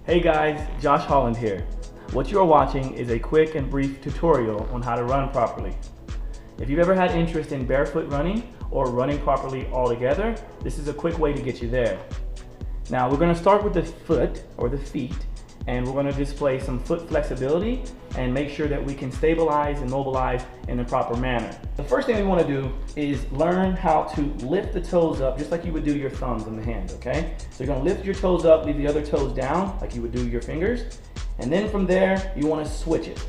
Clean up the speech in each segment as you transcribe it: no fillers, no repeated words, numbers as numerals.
Hey guys, Josh Holland here. What you are watching is a quick and brief tutorial on how to run properly. If you've ever had interest in barefoot running or running properly altogether, this is a quick way to get you there. Now we're going to start with the foot or the feet, and we're going to display some foot flexibility and make sure that we can stabilize and mobilize in the proper manner. The first thing we want to do is learn how to lift the toes up just like you would do your thumbs in the hand, okay? So you're going to lift your toes up, leave the other toes down like you would do your fingers, and then from there you want to switch it.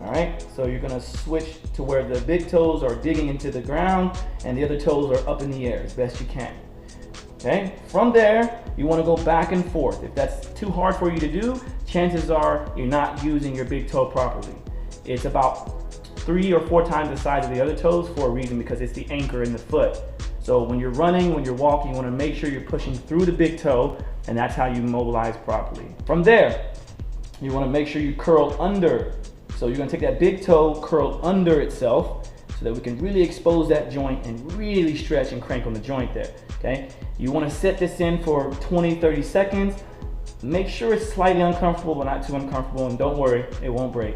All right, so you're going to switch to where the big toes are digging into the ground and the other toes are up in the air as best you can. Okay, from there, you want to go back and forth. If that's too hard for you to do, chances are you're not using your big toe properly. It's about 3 or 4 times the size of the other toes for a reason, because it's the anchor in the foot. So when you're running, when you're walking, you want to make sure you're pushing through the big toe, and that's how you mobilize properly. From there, you want to make sure you curl under. So you're going to take that big toe, curl under itself, so that we can really expose that joint and really stretch and crank on the joint there, okay? You want to set this in for 20-30 seconds. Make sure it's slightly uncomfortable, but not too uncomfortable, and don't worry, it won't break.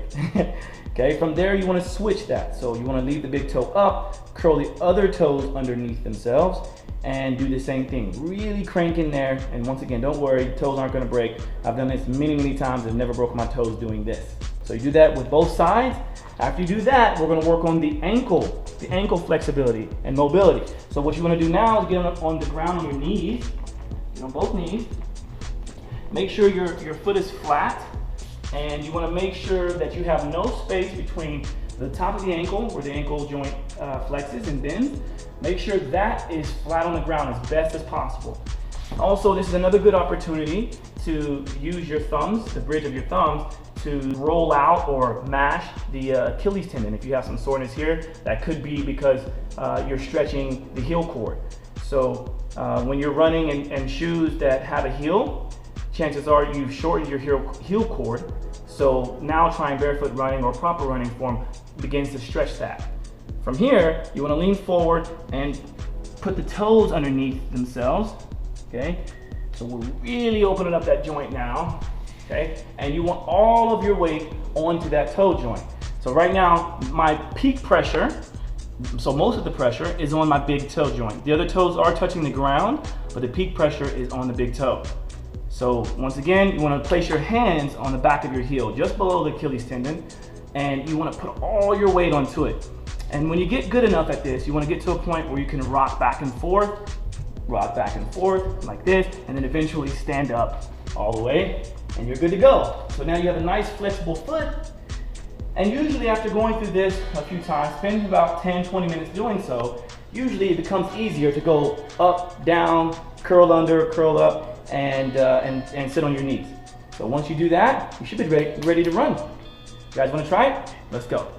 Okay, from there you want to switch that. So you want to leave the big toe up, curl the other toes underneath themselves, and do the same thing. Really crank in there, and once again, don't worry, toes aren't going to break. I've done this many times. I've never broken my toes doing this. So you do that with both sides. After you do that, we're going to work on the ankle flexibility and mobility. So what you want to do now is get on the ground on your knees, get on both knees. Make sure your foot is flat, and you want to make sure that you have no space between the top of the ankle, where the ankle joint flexes and bends. Make sure that is flat on the ground as best as possible. Also, this is another good opportunity to use your thumbs, the bridge of your thumbs, to roll out or mash the Achilles tendon. If you have some soreness here, that could be because you're stretching the heel cord. So when you're running in shoes that have a heel, chances are you've shortened your heel cord. So now trying barefoot running or proper running form begins to stretch that. From here, you want to lean forward and put the toes underneath themselves, okay? So we're really opening up that joint now. Okay, and you want all of your weight onto that toe joint. So right now, my peak pressure, so most of the pressure is on my big toe joint. The other toes are touching the ground, but the peak pressure is on the big toe. So once again, you want to place your hands on the back of your heel, just below the Achilles tendon, and you want to put all your weight onto it. And when you get good enough at this, you want to get to a point where you can rock back and forth like this, and then eventually stand up all the way, and you're good to go. So now you have a nice flexible foot, and usually after going through this a few times, spend about 10-20 minutes doing so, usually it becomes easier to go up, down, curl under, curl up, and sit on your knees. So once you do that, you should be ready to run. You guys want to try it? Let's go.